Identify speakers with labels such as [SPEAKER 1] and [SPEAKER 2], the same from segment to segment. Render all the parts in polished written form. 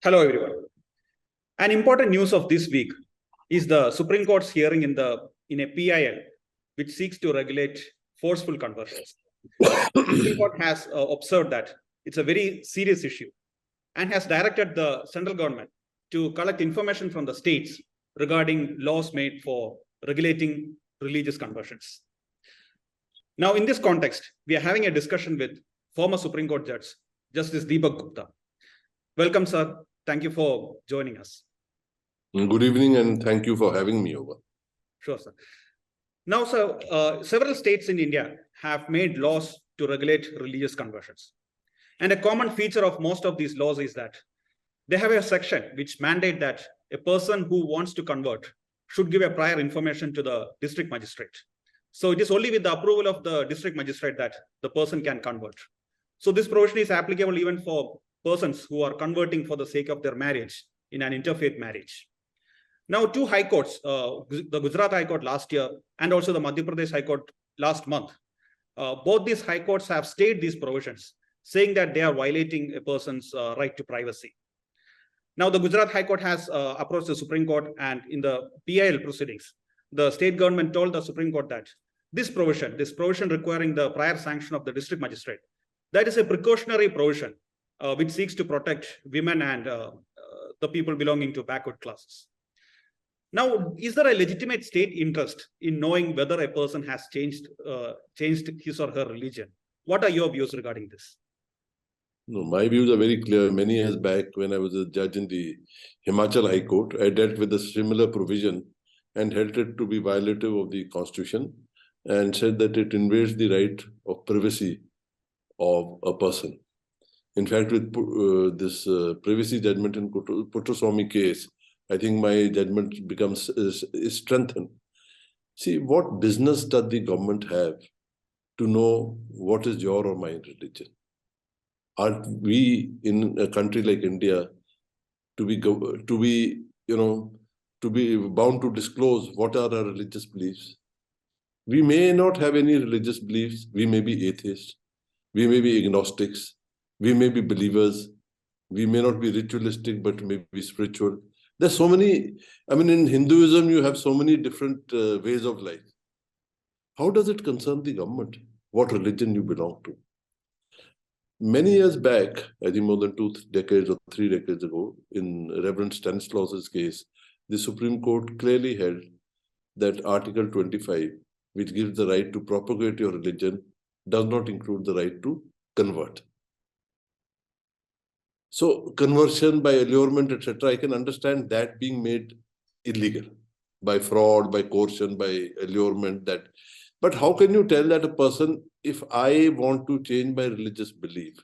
[SPEAKER 1] Hello, everyone. An important news of this week is the Supreme Court's hearing in a PIL, which seeks to regulate forceful conversions. The Supreme Court has observed that it's a very serious issue and has directed the central government to collect information from the states regarding laws made for regulating religious conversions. Now, in this context, we are having a discussion with former Supreme Court Judge, Justice Deepak Gupta. Welcome, sir. Thank you for joining us.
[SPEAKER 2] Good evening, and thank you for having me over.
[SPEAKER 1] Sure, sir. Now, sir, several states in India have made laws to regulate religious conversions. And a common feature of most of these laws is that they have a section which mandate that a person who wants to convert should give a prior information to the district magistrate. So it is only with the approval of the district magistrate that the person can convert. So this provision is applicable even for persons who are converting for the sake of their marriage in an interfaith marriage. Now, two high courts, the Gujarat High Court last year and also the Madhya Pradesh High Court last month, both these high courts have stayed these provisions, saying that they are violating a person's right to privacy. Now, the Gujarat High Court has approached the Supreme Court, and in the PIL proceedings, the state government told the Supreme Court that this provision requiring the prior sanction of the district magistrate, that is a precautionary provision which seeks to protect women and the people belonging to backward classes. Now, is there a legitimate state interest in knowing whether a person has changed his or her religion? What are your views regarding this?
[SPEAKER 2] No, my views are very clear. Many years back, when I was a judge in the Himachal High Court, I dealt with a similar provision and held it to be violative of the Constitution and said that it invades the right of privacy of a person. In fact, with this privacy judgment in Puttaswamy case, I think my judgment is strengthened. See, what business does the government have to know what is your or my religion? Aren't we in a country like India to be bound to disclose what are our religious beliefs? We may not have any religious beliefs. We may be atheists. We may be agnostics. We may be believers. We may not be ritualistic, but may be spiritual. There's so many, in Hinduism, you have so many different ways of life. How does it concern the government, what religion you belong to? Many years back, I think more than 2 decades or 3 decades ago, in Reverend Stanislaus's case, the Supreme Court clearly held that Article 25, which gives the right to propagate your religion, does not include the right to convert. So conversion by allurement, etc., I can understand that being made illegal by fraud, by coercion, by allurement. But how can you tell that a person, if I want to change my religious belief,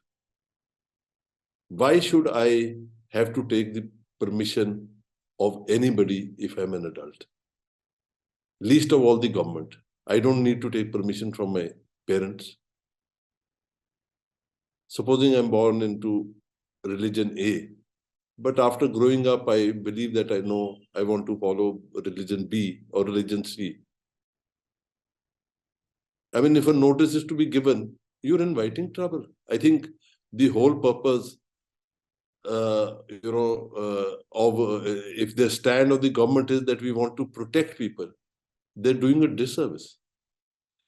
[SPEAKER 2] why should I have to take the permission of anybody if I'm an adult? Least of all the government. I don't need to take permission from my parents. Supposing I'm born into religion A, but after growing up, I believe that I want to follow religion B or religion C. If a notice is to be given, you're inviting trouble. I think the whole purpose, if the stand of the government is that we want to protect people, they're doing a disservice.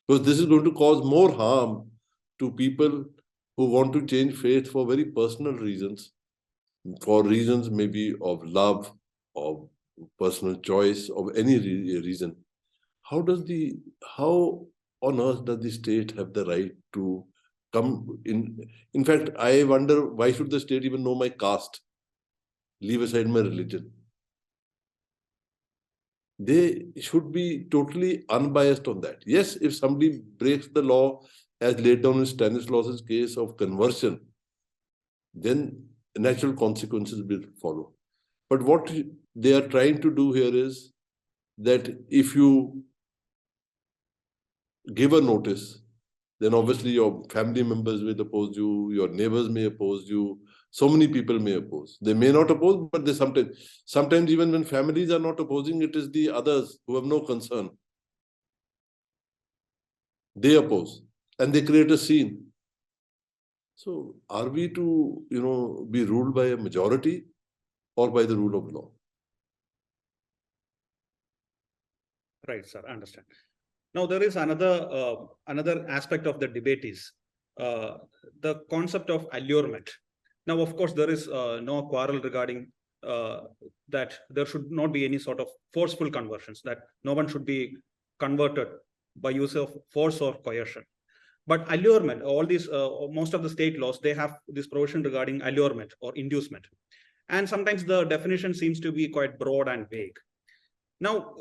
[SPEAKER 2] Because this is going to cause more harm to people who want to change faith for very personal reasons, for reasons maybe of love, of personal choice, of any reason. How on earth does the state have the right to come in? In fact, I wonder, why should the state even know my caste? Leave aside my religion. They should be totally unbiased on that. Yes, if somebody breaks the law, as laid down in Stanislaus's case of conversion, then natural consequences will follow. But what they are trying to do here is that if you give a notice, then obviously your family members will oppose you, your neighbors may oppose you, so many people may oppose. They may not oppose, but they sometimes even when families are not opposing, it is the others who have no concern. They oppose. And they create a scene. So are we to, be ruled by a majority or by the rule of law.
[SPEAKER 1] Right, sir. I understand. Now, there is another aspect of the debate is the concept of allurement. Now, of course, there is no quarrel regarding that there should not be any sort of forceful conversions, that no one should be converted by use of force or coercion. But allurement, all these, most of the state laws, they have this provision regarding allurement or inducement. And sometimes the definition seems to be quite broad and vague. Now,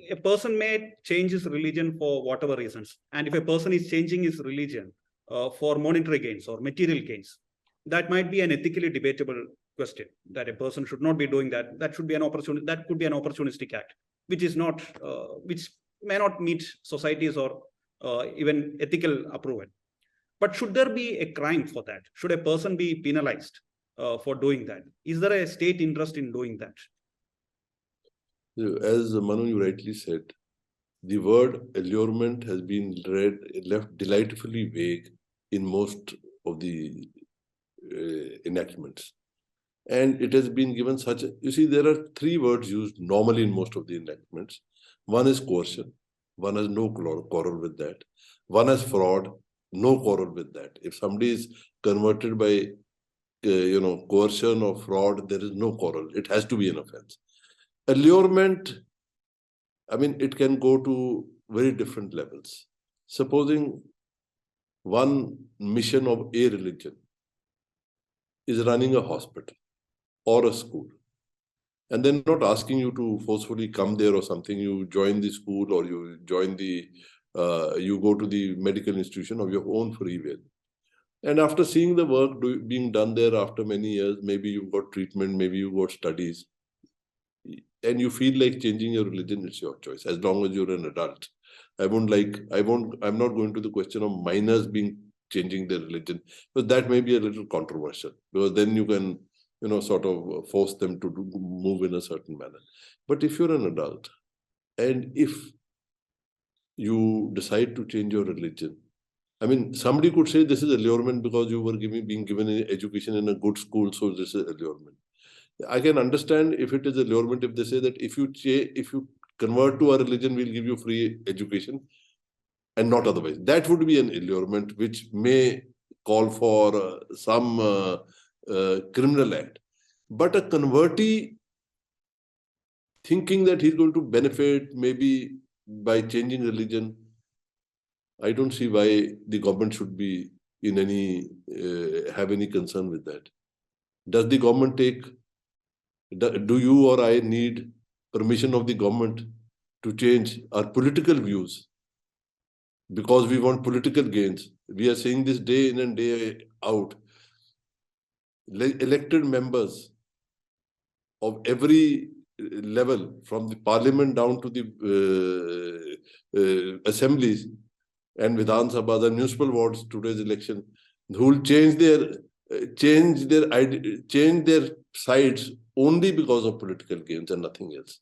[SPEAKER 1] a person may change his religion for whatever reasons. And if a person is changing his religion for monetary gains or material gains, that might be an ethically debatable question, that a person should not be doing that. That should be an opportunity. That could be an opportunistic act, which is not, which may not meet society's or even ethical approval. But should there be a crime for that? Should a person be penalized for doing that? Is there a state interest in doing that?
[SPEAKER 2] As Manu, you rightly said, the word allurement has been left delightfully vague in most of the enactments. And it has been given such a, you see, there are three words used normally in most of the enactments. One is coercion. One has no quarrel with that. One has fraud. No quarrel with that. If somebody is converted by, coercion or fraud, there is no quarrel. It has to be an offense. Allurement, I mean, it can go to very different levels. Supposing one mission of a religion is running a hospital or a school, and then not asking you to forcefully come there or something, you join the school or you join the, you go to the medical institution of your own free will. And after seeing the work being done there after many years, maybe you've got treatment, maybe you've got studies, and you feel like changing your religion, it's your choice, as long as you're an adult. I'm not going to the question of minors changing their religion, but that may be a little controversial, because then you can, sort of force them to move in a certain manner. But if you're an adult, and if you decide to change your religion, I mean, somebody could say this is allurement because you were being given an education in a good school, so this is allurement. I can understand if it is allurement, if they say that if you convert to our religion, we'll give you free education and not otherwise. That would be an allurement which may call for some criminal act. But a convertee thinking that he's going to benefit maybe by changing religion, I don't see why the government should be in any have any concern with that. Does the government do you or I need permission of the government to change our political views because we want political gains? We are saying this day in and day out. Elected members of every level, from the parliament down to the assemblies and Vidhan Sabha and municipal wards, today's election, who will change their sides only because of political gains and nothing else.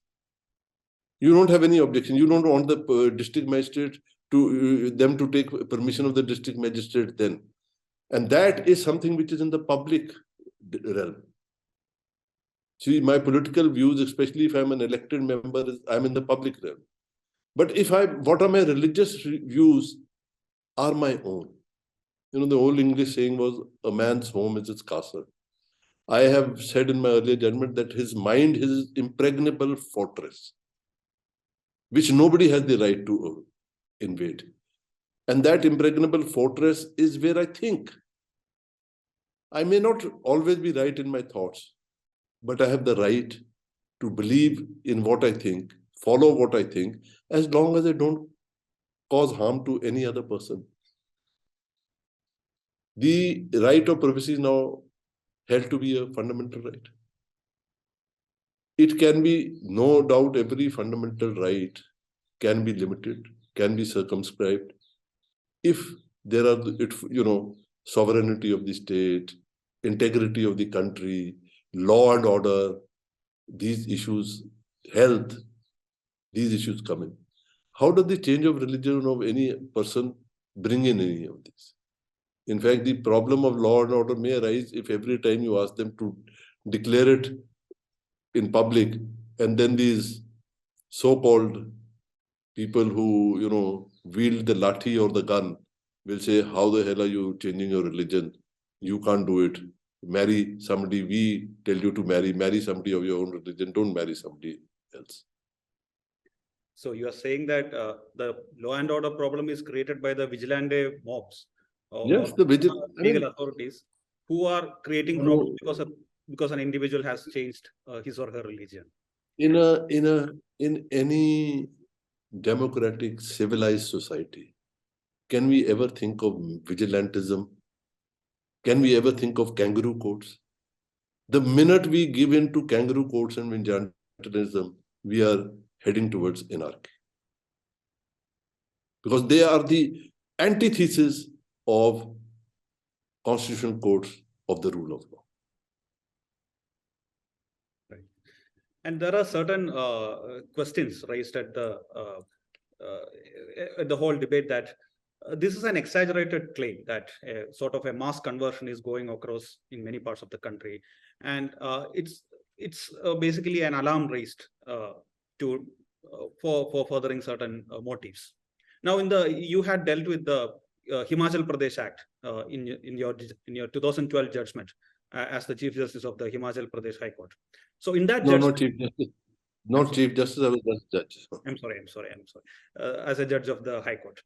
[SPEAKER 2] You don't have any objection. You don't want the district magistrate to them to take permission of the district magistrate then. And that is something which is in the public realm. See, my political views, especially if I'm an elected member, I'm in the public realm. But what are my religious views are my own. The old English saying was, a man's home is his castle. I have said in my earlier judgment that his mind is his impregnable fortress, which nobody has the right to invade. And that impregnable fortress is where I think. I may not always be right in my thoughts, but I have the right to believe in what I think, follow what I think, as long as I don't cause harm to any other person. The right of privacy is now held to be a fundamental right. It can be, no doubt, every fundamental right can be limited, can be circumscribed if there are, sovereignty of the state, integrity of the country, law and order, these issues, health, these issues come in. How does the change of religion of any person bring in any of this? In fact, the problem of law and order may arise if every time you ask them to declare it in public, and then these so-called people who, wield the lathi or the gun will say, how the hell are you changing your religion? You can't do it. Marry somebody we tell you to marry somebody of your own religion. Don't marry somebody else.
[SPEAKER 1] So you are saying that the law and order problem is created by the vigilante mobs
[SPEAKER 2] Yes,
[SPEAKER 1] or legal authorities who are creating problems because an individual has changed his or her religion.
[SPEAKER 2] In any democratic, civilized society, can we ever think of vigilantism? Can we ever think of kangaroo courts? The minute we give in to kangaroo courts and vigilantism, we are heading towards anarchy. Because they are the antithesis of constitutional courts of the rule of law.
[SPEAKER 1] Right. And there are certain questions raised at the whole debate that this is an exaggerated claim that sort of a mass conversion is going across in many parts of the country, and it's basically an alarm raised for furthering certain motives. Now, you had dealt with the Himachal Pradesh Act in your 2012 judgment as the Chief Justice of the Himachal Pradesh High Court. So in that judgment,
[SPEAKER 2] not Chief Justice. Not Chief Justice, I was just judge.
[SPEAKER 1] I'm sorry. As a judge of the High Court.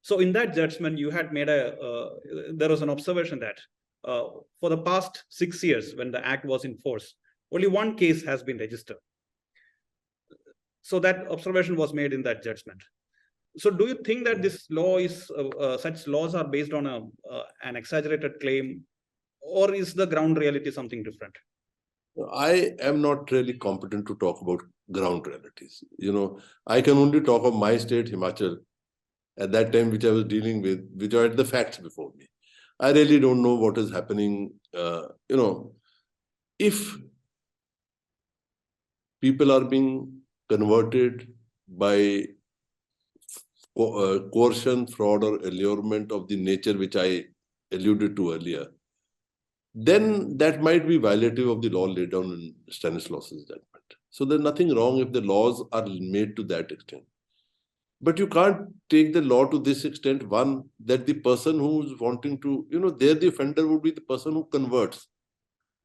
[SPEAKER 1] So in that judgment, you had made there was an observation that for the past 6 years, when the act was in force, only one case has been registered. So that observation was made in that judgment. So do you think that this law is, such laws are based on an exaggerated claim, or is the ground reality something different?
[SPEAKER 2] I am not really competent to talk about ground realities. I can only talk of my state, Himachal, at that time, which I was dealing with, which I had the facts before me. I really don't know what is happening. If people are being converted by coercion, fraud, or allurement of the nature which I alluded to earlier, then that might be violative of the law laid down in Stanislaus's judgment. So there's nothing wrong if the laws are made to that extent. But you can't take the law to this extent, one, that the person who's wanting to, there the offender would be the person who converts.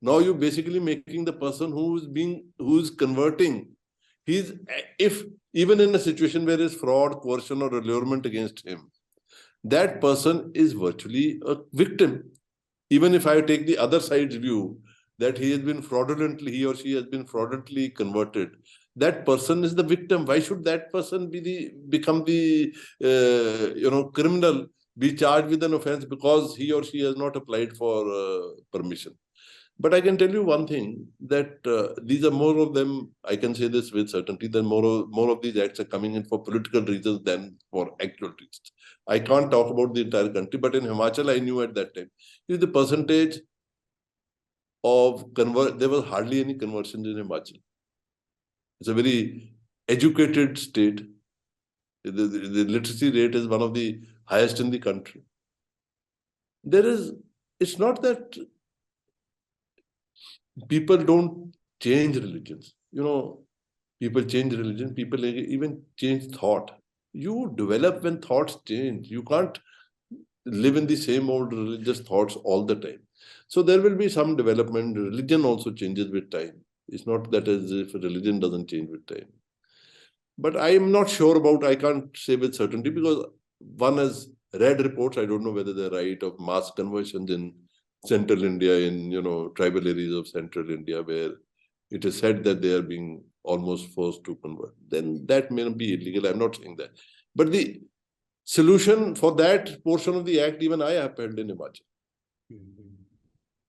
[SPEAKER 2] Now you're basically making the person who's converting, if even in a situation where there's fraud, coercion, or allurement against him, that person is virtually a victim. Even if I take the other side's view that he or she has been fraudulently converted, that person is the victim. Why should that person become the criminal, be charged with an offense because he or she has not applied for permission? But I can tell you one thing, that these are more of them, I can say this with certainty, that more of these acts are coming in for political reasons than for actual reasons. I can't talk about the entire country, but in Himachal, I knew at that time, the percentage of there was hardly any conversions in Himachal. It's a very educated state. The literacy rate is one of the highest in the country. It's not that people don't change religions. People change religion, people even change thought. You develop when thoughts change. You can't live in the same old religious thoughts all the time. So there will be some development. Religion also changes with time. It's not that as if religion doesn't change with time. But I am not sure about, I can't say with certainty, because one has read reports, I don't know whether they're right, of mass conversions in central India, in tribal areas of central India, where it is said that they are being almost forced to convert. Then that may be illegal. I'm not saying that. But the solution for that portion of the act, even I upheld in Himachal.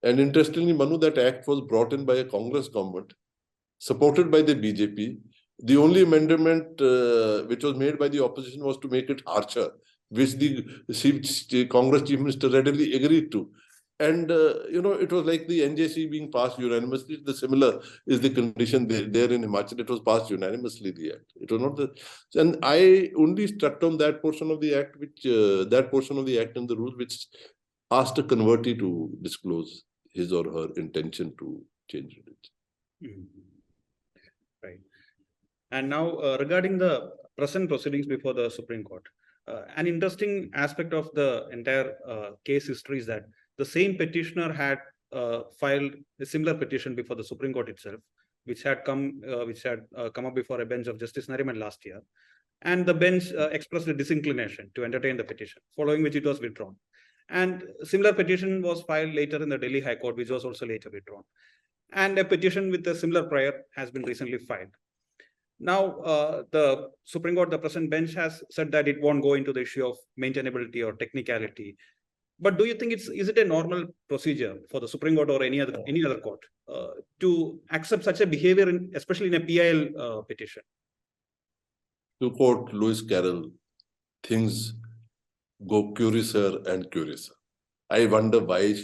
[SPEAKER 2] And interestingly, Manu, that act was brought in by a Congress government, supported by the BJP. The only amendment which was made by the opposition was to make it harsher, which the Congress Chief Minister readily agreed to. And, it was like the NJC being passed unanimously. The similar is the condition there in Himachal. It was passed unanimously, the act. It was not and I only struck down that portion of the act, that portion of the act in the rules, which asked a convertee to disclose his or her intention to change religion.
[SPEAKER 1] Right. And now regarding the present proceedings before the Supreme Court, an interesting aspect of the entire case history is that the same petitioner had filed a similar petition before the Supreme Court itself, which had come up before a bench of Justice Nariman last year, and the bench expressed a disinclination to entertain the petition, following which it was withdrawn. And similar petition was filed later in the Delhi High Court, which was also later withdrawn. And a petition with a similar prior has been recently filed. Now, the Supreme Court, the present bench, has said that it won't go into the issue of maintainability or technicality. But do you think is it a normal procedure for the Supreme Court or any other court to accept such a behavior, especially in a PIL petition?
[SPEAKER 2] To quote Lewis Carroll, things go curiouser and curiouser. I wonder why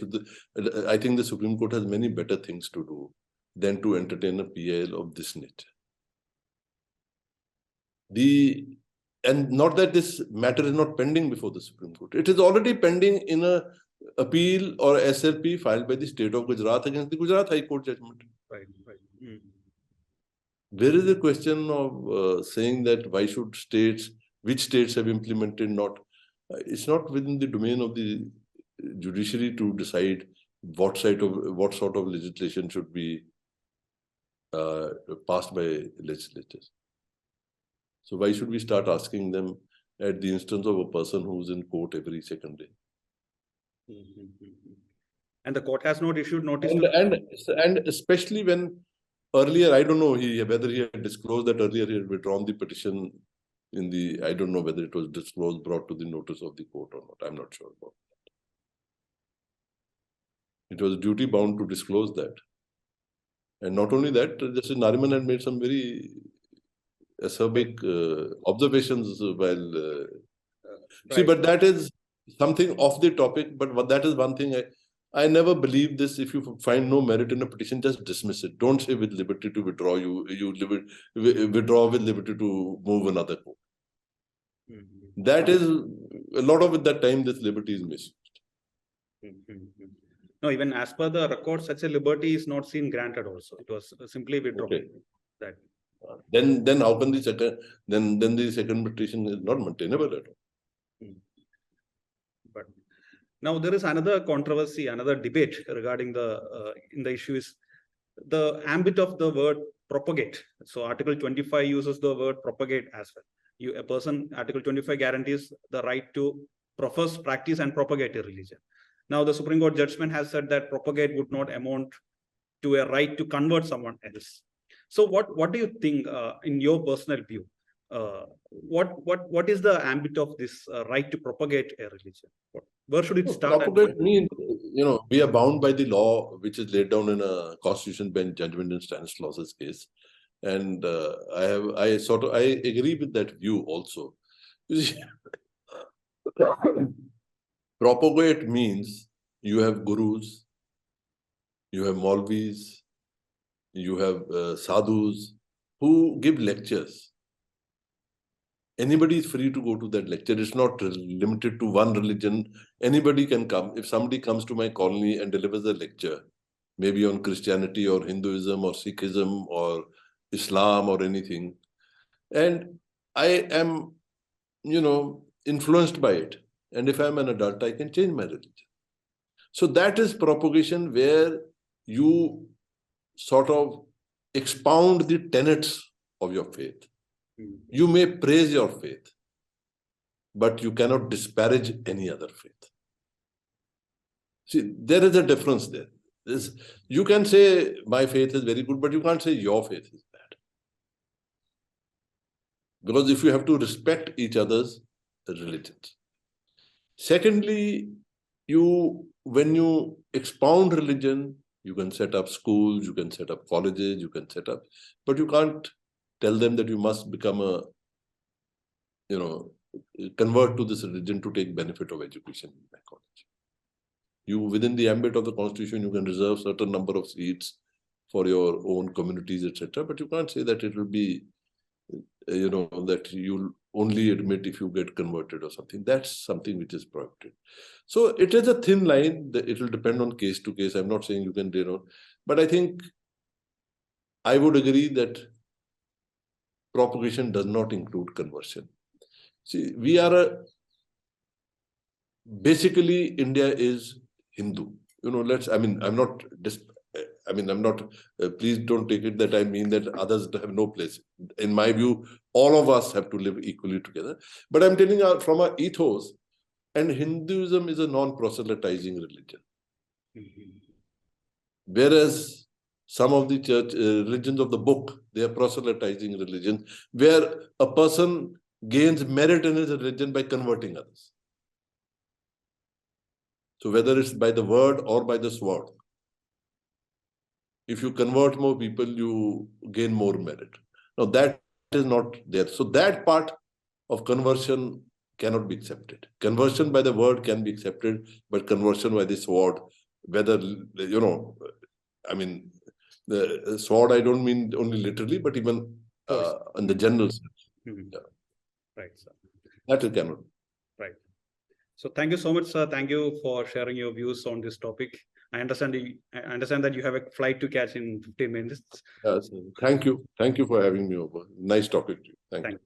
[SPEAKER 2] I think the Supreme Court has many better things to do than to entertain a PIL of this nature. And not that this matter is not pending before the Supreme Court. It is already pending in a appeal or SLP filed by the state of Gujarat against the Gujarat High Court judgment.
[SPEAKER 1] Right.
[SPEAKER 2] There is a question of saying that why should which states have implemented not. It's not within the domain of the judiciary to decide what sort of legislation should be passed by legislators. So why should we start asking them at the instance of a person who's in court every second day?
[SPEAKER 1] And the court has not issued notice.
[SPEAKER 2] And especially when earlier, I don't know whether he had disclosed that earlier he had withdrawn the petition I don't know whether it was disclosed, brought to the notice of the court or not. I'm not sure about that. It was duty bound to disclose that. And not only that, Justice Nariman had made some very acerbic observations while... See, but that is something off the topic, but that is one thing I never believe this. If you find no merit in a petition, just dismiss it. Don't say with liberty to withdraw, withdraw with liberty to move another court. That is, a lot of that time, this liberty is misused.
[SPEAKER 1] No, even as per the record, such a liberty is not seen granted also. It was simply withdrawn.
[SPEAKER 2] Okay.
[SPEAKER 1] That.
[SPEAKER 2] Then how can the second petition is not maintainable at all?
[SPEAKER 1] But now there is another controversy, another debate regarding in the issue is the ambit of the word propagate. So Article 25 uses the word propagate as well. Article 25 guarantees the right to profess, practice, and propagate a religion. Now the Supreme Court judgment has said that propagate would not amount to a right to convert someone else. So what do you think, in your personal view, what is the ambit of this right to propagate a religion? Where should it start?
[SPEAKER 2] Propagate means, we are bound by the law which is laid down in a Constitution bench judgment in Stanislaus's case, and I agree with that view also. Propagate means you have gurus, you have Maulvis, you have sadhus who give lectures. Anybody is free to go to that lecture. It's not limited to one religion. Anybody can come. If somebody comes to my colony and delivers a lecture, maybe on Christianity or Hinduism or Sikhism or Islam or anything, and I am, influenced by it. And if I'm an adult, I can change my religion. So that is propagation, where you sort of expound the tenets of your faith. You may praise your faith, but you cannot disparage any other faith. See, there is a difference there. You can say my faith is very good, but you can't say your faith is bad. Because if you have to respect each other's religions. Secondly, when you expound religion, you can set up schools, you can set up colleges, but you can't tell them that you must become convert to this religion to take benefit of education in my college. Within the ambit of the Constitution, you can reserve certain number of seats for your own communities, etc. But you can't say that it will be, that you'll only admit if you get converted or something. That's something which is prohibited. So it is a thin line. It will depend on case to case. I'm not saying you can, but I think I would agree that propagation does not include conversion. See, basically India is Hindu. Please don't take it that I mean that others have no place. In my view, all of us have to live equally together. But I'm telling you from our ethos, and Hinduism is a non-proselytizing religion. Whereas some of the church religions of the book, they are proselytizing religions, where a person gains merit in his religion by converting others. So whether it's by the word or by the sword, if you convert more people, you gain more merit. Now that is not there. So that part of conversion cannot be accepted. Conversion by the word can be accepted, but conversion by the sword, whether, the sword, I don't mean only literally, but even in the general sense. Yeah.
[SPEAKER 1] Right, sir.
[SPEAKER 2] That it cannot.
[SPEAKER 1] Right. So thank you so much, sir. Thank you for sharing your views on this topic. I understand that you have a flight to catch in 15 minutes.
[SPEAKER 2] Thank you. Thank you for having me over. Nice talking to you. Thank you.